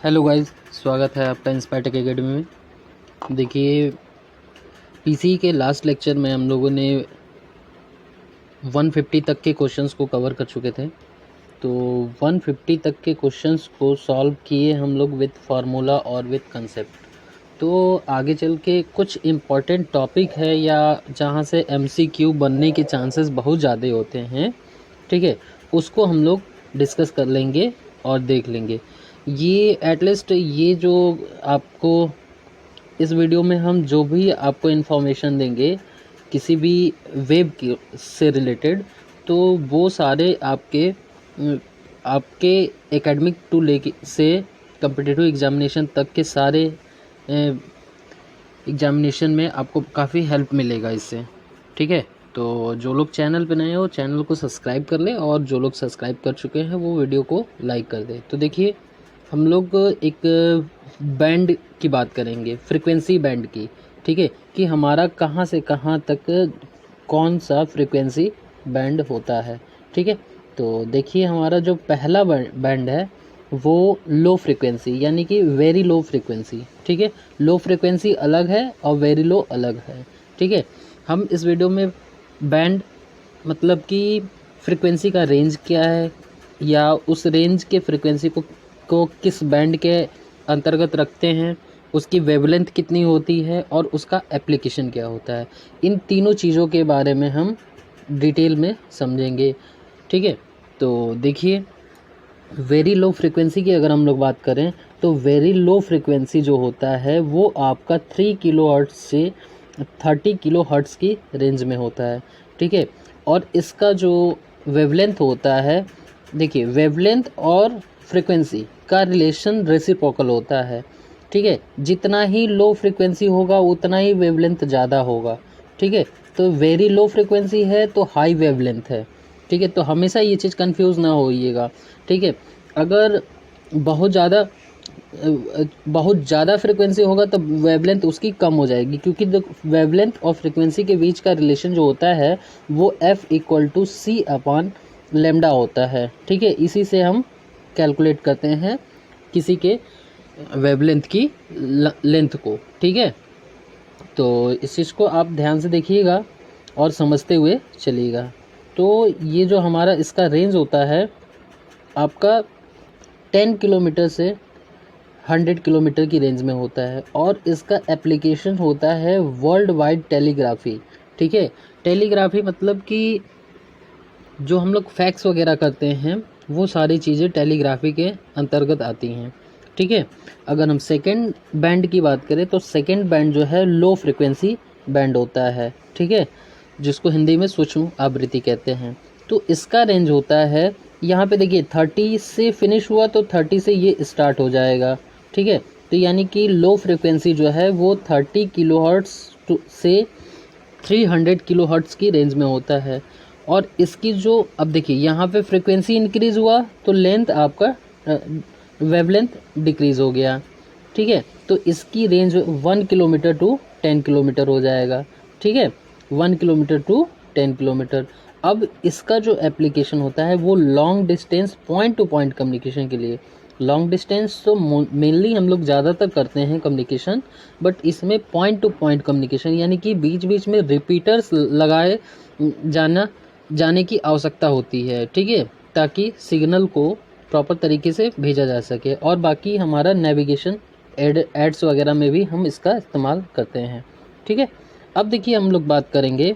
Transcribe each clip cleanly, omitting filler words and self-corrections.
Hello guys, स्वागत है आपका इंस्पायरटेक एकेडमी में। देखिए, पीसी के लास्ट लेक्चर में हम लोगों ने 150 तक के क्वेश्चंस को कवर कर चुके थे। तो 150 तक के क्वेश्चंस को सॉल्व किए हम लोग विथ फार्मूला और विथ कंसेप्ट। तो आगे चल के कुछ इम्पॉर्टेंट टॉपिक है या जहाँ से एमसीक्यू बनने के चांसेस बहुत ज़्यादा होते हैं, ठीक है, उसको हम लोग डिस्कस कर लेंगे और देख लेंगे। ये एटलीस्ट ये जो आपको इस वीडियो में हम जो भी आपको इन्फॉर्मेशन देंगे किसी भी वेब की से रिलेटेड, तो वो सारे आपके एकेडमिक टू लेके से कम्पिटिटिव एग्जामिनेशन तक के सारे एग्जामिनेशन में आपको काफ़ी हेल्प मिलेगा इससे, ठीक है। तो जो लोग चैनल पे नए हो चैनल को सब्सक्राइब कर लें, और जो लोग सब्सक्राइब कर चुके हैं वो वीडियो को लाइक कर दें। तो देखिए, हम लोग एक बैंड की बात करेंगे, फ्रीक्वेंसी बैंड की, ठीक है, कि हमारा कहाँ से कहाँ तक कौन सा फ्रीक्वेंसी बैंड होता है, ठीक है। तो देखिए, हमारा जो पहला बैंड है वो लो फ्रीक्वेंसी, यानी कि वेरी लो फ्रीक्वेंसी, ठीक है। लो फ्रीक्वेंसी अलग है और वेरी लो अलग है, ठीक है। हम इस वीडियो में बैंड मतलब कि फ्रीक्वेंसी का रेंज क्या है, या उस रेंज के फ्रीक्वेंसी को किस बैंड के अंतर्गत रखते हैं, उसकी वेवलेंथ कितनी होती है और उसका एप्लीकेशन क्या होता है, इन तीनों चीज़ों के बारे में हम डिटेल में समझेंगे, ठीक है। तो देखिए, वेरी लो फ्रीक्वेंसी की अगर हम लोग बात करें तो वेरी लो फ्रीक्वेंसी जो होता है वो आपका 3 किलोहर्ट्ज़ से 30 किलोहर्ट्ज़ की रेंज में होता है, ठीक है। और इसका जो वेवलेंथ होता है, देखिए, वेवलेंथ और फ्रीक्वेंसी का रिलेशन रेसिप्रोकल होता है, ठीक है। जितना ही लो फ्रीक्वेंसी होगा उतना ही वेवलेंथ ज़्यादा होगा, ठीक है। तो वेरी लो फ्रीक्वेंसी है तो हाई वेवलेंथ है, ठीक है। तो हमेशा ये चीज़ कंफ्यूज ना होइएगा, ठीक है। अगर बहुत ज़्यादा फ्रीक्वेंसी होगा तो वेवलेंथ उसकी कम हो जाएगी, क्योंकि वेवलेंथ और फ्रीक्वेंसी के बीच का रिलेशन जो होता है वो F=c/λ होता है, ठीक है। इसी से हम कैलकुलेट करते हैं किसी के वेवलेंथ की लेंथ को, ठीक है। तो इस चीज़ को आप ध्यान से देखिएगा और समझते हुए चलिएगा। तो ये जो हमारा इसका रेंज होता है आपका 10 किलोमीटर से 100 किलोमीटर की रेंज में होता है, और इसका एप्लीकेशन होता है वर्ल्ड वाइड टेलीग्राफी, ठीक है। टेलीग्राफी मतलब कि जो हम लोग फैक्स वगैरह करते हैं वो सारी चीज़ें टेलीग्राफी के अंतर्गत आती हैं, ठीक है। अगर हम सेकंड बैंड की बात करें तो सेकंड बैंड जो है लो फ्रिक्वेंसी बैंड होता है, ठीक है, जिसको हिंदी में सूक्ष्म आवृत्ति कहते हैं। तो इसका रेंज होता है, यहाँ पे देखिए 30 से फिनिश हुआ तो 30 से ये स्टार्ट हो जाएगा, ठीक है। तो यानी कि लो फ्रिक्वेंसी जो है वो 30 किलोहर्ट्ज़ से 300 किलोहर्ट्ज़ की रेंज में होता है। और इसकी जो, अब देखिए, यहाँ पे फ्रिक्वेंसी इंक्रीज़ हुआ तो लेंथ आपका वेवलेंथ डिक्रीज़ हो गया, ठीक है। तो इसकी रेंज 1 किलोमीटर टू 10 किलोमीटर हो जाएगा, ठीक है, 1 किलोमीटर टू 10 किलोमीटर। अब इसका जो एप्लीकेशन होता है वो long distance point two point communication के लिए। लॉन्ग डिस्टेंस तो मेनली हम लोग ज़्यादातर करते हैं कम्युनिकेशन, बट इसमें पॉइंट टू पॉइंट कम्युनिकेशन, यानी कि बीच बीच में रिपीटर्स लगाए जाने की आवश्यकता होती है, ठीक है, ताकि सिग्नल को प्रॉपर तरीके से भेजा जा सके। और बाकी हमारा नेविगेशन एड्स वगैरह में भी हम इसका इस्तेमाल करते हैं, ठीक है। अब देखिए, हम लोग बात करेंगे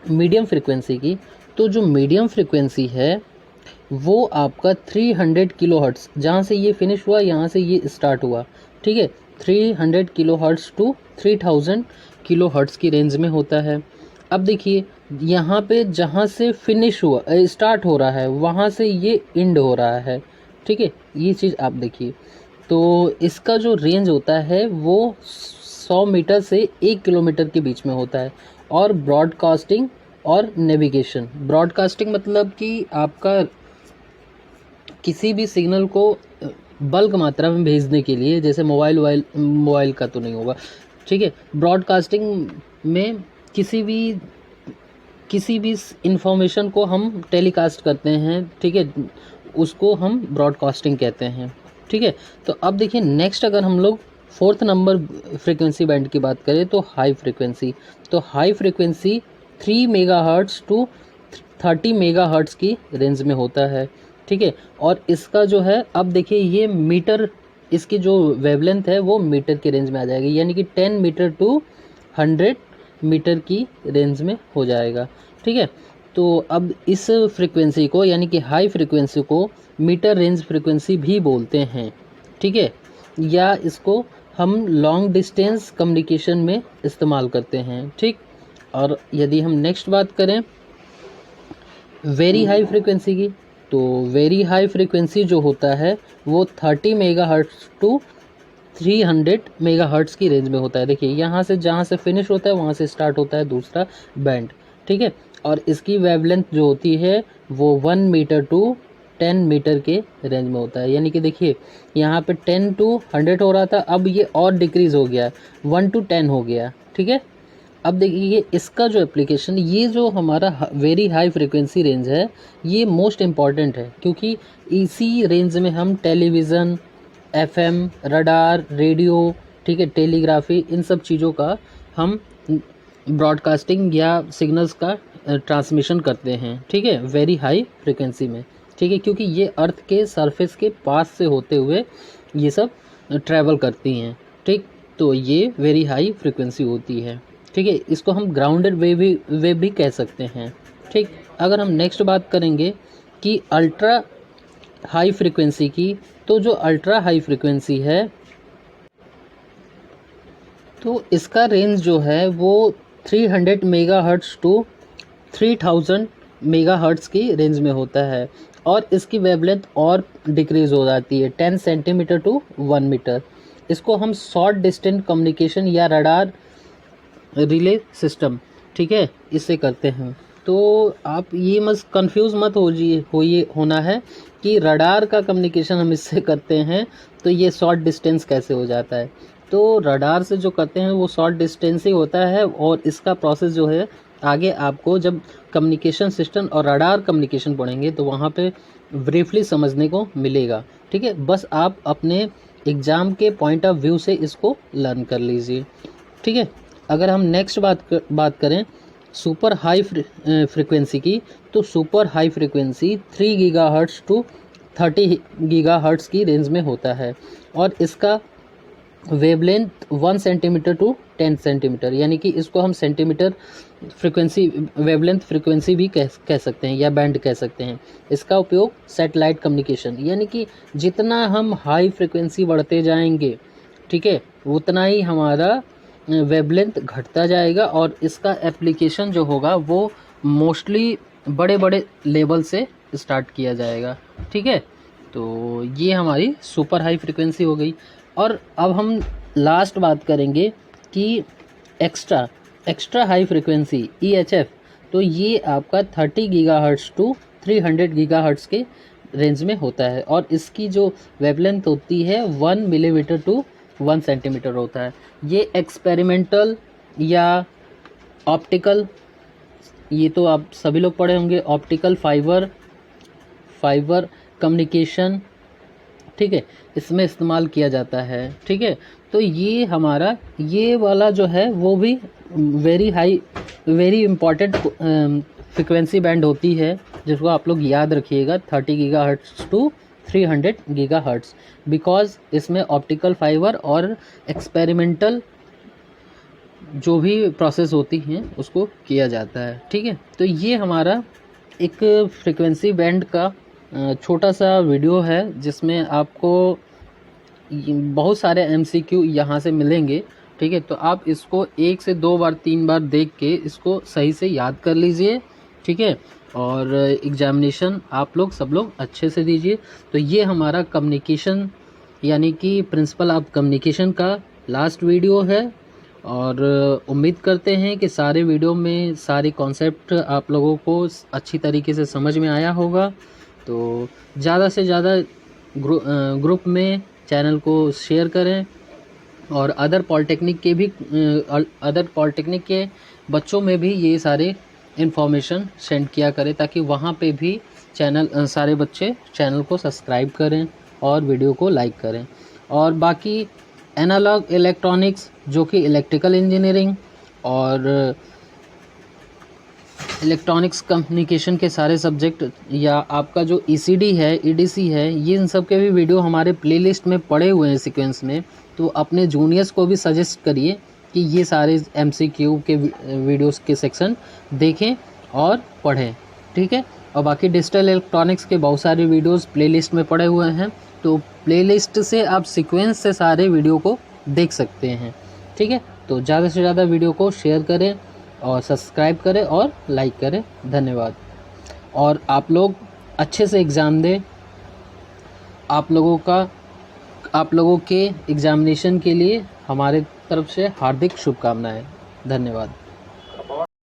मीडियम फ्रिक्वेंसी की। तो जो मीडियम फ्रिक्वेंसी है वो आपका 300 किलोहर्ट्ज़, जहाँ से ये फिनिश हुआ यहाँ से ये स्टार्ट हुआ, ठीक है, 300 किलोहर्ट्ज़ टू 3000 किलोहर्ट्ज़ की रेंज में होता है। अब देखिए, यहाँ पे जहाँ से फिनिश हुआ स्टार्ट हो रहा है वहाँ से ये एंड हो रहा है, ठीक है, ये चीज़ आप देखिए। तो इसका जो रेंज होता है वो 100 मीटर से 1 किलोमीटर के बीच में होता है। और ब्रॉडकास्टिंग और नेविगेशन, ब्रॉडकास्टिंग मतलब कि आपका किसी भी सिग्नल को बल्क मात्रा में भेजने के लिए, जैसे मोबाइल का तो नहीं होगा, ठीक है। ब्रॉडकास्टिंग में किसी भी इंफॉर्मेशन को हम टेलीकास्ट करते हैं, ठीक है, उसको हम ब्रॉडकास्टिंग कहते हैं, ठीक है। तो अब देखिए नेक्स्ट अगर हम लोग 4th नंबर फ्रीक्वेंसी बैंड की बात करें तो हाई फ्रीक्वेंसी। तो high frequency 3 megahertz to 30 megahertz की रेंज में होता है, ठीक है। और इसका जो है अब देखिए ये मीटर, इसकी जो वेवलेंथ है वो मीटर की रेंज में आ जाएगी, यानी कि 10 मीटर टू 100 मीटर की रेंज में हो जाएगा, ठीक है। तो अब इस फ्रीक्वेंसी को यानी कि हाई फ्रीक्वेंसी को मीटर रेंज फ्रीक्वेंसी भी बोलते हैं, ठीक है, या इसको हम लॉन्ग डिस्टेंस कम्युनिकेशन में इस्तेमाल करते हैं, ठीक। और यदि हम नेक्स्ट बात करें वेरी हाई फ्रीक्वेंसी की, तो वेरी हाई फ्रीक्वेंसी जो होता है वो 30 मेगाहर्ट्ज़ टू 300 मेगाहर्ट्ज़ की रेंज में होता है। देखिए यहाँ से जहाँ से फिनिश होता है वहाँ से स्टार्ट होता है दूसरा बैंड, ठीक है। और इसकी वेवलेंथ जो होती है वो 1 मीटर टू 10 मीटर के रेंज में होता है, यानी कि देखिए यहाँ पे 10 टू 100 हो रहा था, अब ये और डिक्रीज़ हो गया, 1 टू 10 हो गया, ठीक है। अब देखिए इसका जो एप्लीकेशन, ये जो हमारा वेरी हाई फ्रीक्वेंसी रेंज है ये मोस्ट इम्पॉर्टेंट है, क्योंकि इसी रेंज में हम टेलीविज़न, एफएम, रडार, रेडियो, ठीक है, टेलीग्राफी, इन सब चीज़ों का हम ब्रॉडकास्टिंग या सिग्नल्स का ट्रांसमिशन करते हैं, ठीक है, वेरी हाई फ्रीक्वेंसी में, ठीक है, क्योंकि ये अर्थ के सरफेस के पास से होते हुए ये सब ट्रैवल करती हैं, ठीक। तो ये वेरी हाई फ्रीक्वेंसी होती है, ठीक है। इसको हम ग्राउंडेड वेव भी कह सकते हैं, ठीक। अगर हम नेक्स्ट बात करेंगे कि अल्ट्रा हाई फ्रीक्वेंसी की, तो जो अल्ट्रा हाई फ्रीक्वेंसी है तो इसका रेंज जो है वो 300 मेगाहर्ट्ज़ टू 3000 मेगाहर्ट्ज़ की रेंज में होता है, और इसकी वेवलेंथ और डिक्रीज़ हो जाती है 10 सेंटीमीटर टू 1 मीटर। इसको हम शॉर्ट डिस्टेंस कम्युनिकेशन या रडार रिले सिस्टम, ठीक है, इससे करते हैं। तो आप ये मत कंफ्यूज मत होना है कि रडार का कम्युनिकेशन हम इससे करते हैं तो ये शॉर्ट डिस्टेंस कैसे हो जाता है। तो रडार से जो करते हैं वो शॉर्ट डिस्टेंस ही होता है, और इसका प्रोसेस जो है आगे आपको जब कम्युनिकेशन सिस्टम और रडार कम्युनिकेशन पढ़ेंगे तो वहाँ पे ब्रीफली समझने को मिलेगा, ठीक है। बस आप अपने एग्ज़ाम के पॉइंट ऑफ व्यू से इसको लर्न कर लीजिए, ठीक है। अगर हम नेक्स्ट बात करें सुपर हाई फ्रीक्वेंसी की, तो super high frequency 3 gigahertz to 30 gigahertz की रेंज में होता है, और इसका वेवलेंथ 1 सेंटीमीटर टू 10 सेंटीमीटर, यानी कि इसको हम सेंटीमीटर फ्रीक्वेंसी, वेवलेंथ फ्रीक्वेंसी भी कह सकते हैं या बैंड कह सकते हैं। इसका उपयोग सैटेलाइट कम्युनिकेशन, यानी कि जितना हम हाई फ्रीक्वेंसी बढ़ते जाएंगे, ठीक है, उतना ही हमारा वेवलेंथ घटता जाएगा, और इसका एप्लीकेशन जो होगा वो मोस्टली बड़े बड़े लेवल से स्टार्ट किया जाएगा, ठीक है। तो ये हमारी सुपर हाई फ्रीक्वेंसी हो गई। और अब हम लास्ट बात करेंगे कि एक्स्ट्रा हाई फ्रीक्वेंसी EHF, तो ये आपका 30 गीगाहर्ट्ज़ टू 300 गीगाहर्ट्ज़ के रेंज में होता है, और इसकी जो वेवलेंथ होती है 1 मिलीमीटर टू 1 सेंटीमीटर होता है। ये एक्सपेरिमेंटल या ऑप्टिकल, ये तो आप सभी लोग पढ़े होंगे, ऑप्टिकल फाइबर कम्युनिकेशन, ठीक है, इसमें इस्तेमाल किया जाता है, ठीक है। तो ये हमारा ये वाला जो है वो भी वेरी इम्पॉर्टेंट फ्रिक्वेंसी बैंड होती है, जिसको आप लोग याद रखिएगा, 30 गीगाहर्ट्ज़ टू 300 गीगाहर्ट्ज़, बिकॉज इसमें ऑप्टिकल फाइबर और एक्सपेरिमेंटल जो भी प्रोसेस होती हैं उसको किया जाता है, ठीक है। तो ये हमारा एक फ्रिक्वेंसी बैंड का छोटा सा वीडियो है, जिसमें आपको बहुत सारे MCQ यहाँ से मिलेंगे, ठीक है। तो आप इसको 1 से 2 बार 3 बार देख के इसको सही से याद कर लीजिए, ठीक है, और एग्जामिनेशन आप लोग सब लोग अच्छे से दीजिए। तो ये हमारा कम्युनिकेशन यानी कि प्रिंसिपल ऑफ कम्युनिकेशन का लास्ट वीडियो है, और उम्मीद करते हैं कि सारे वीडियो में सारे कॉन्सेप्ट आप लोगों को अच्छी तरीके से समझ में आया होगा। तो ज़्यादा से ज़्यादा ग्रुप में चैनल को शेयर करें, और अदर पॉलिटेक्निक के बच्चों में भी ये सारे इन्फॉर्मेशन सेंड किया करें, ताकि वहाँ पे भी सारे बच्चे चैनल को सब्सक्राइब करें। और वीडियो को लाइक करें। और बाकी एनालॉग इलेक्ट्रॉनिक्स जो कि इलेक्ट्रिकल इंजीनियरिंग और इलेक्ट्रॉनिक्स कम्युनिकेशन के सारे सब्जेक्ट या आपका जो ईसीडी है, ईडीसी है, ये इन सब के भी वीडियो हमारे प्लेलिस्ट में पड़े हुए हैं सीक्वेंस में। तो अपने जूनियर्स को भी सजेस्ट करिए कि ये सारे एमसीक्यू के वीडियोस के सेक्शन देखें और पढ़ें, ठीक है। और बाकी डिजिटल इलेक्ट्रॉनिक्स के बहुत सारे वीडियोस प्लेलिस्ट में पड़े हुए हैं, तो प्लेलिस्ट से आप सीक्वेंस से सारे वीडियो को देख सकते हैं, ठीक है। तो ज़्यादा से ज़्यादा वीडियो को शेयर करें और सब्सक्राइब करें और लाइक करें। धन्यवाद। और आप लोग अच्छे से एग्ज़ाम दें। आप लोगों के एग्ज़ामिनेशन के लिए हमारे तरफ से हार्दिक शुभकामनाएं। धन्यवाद।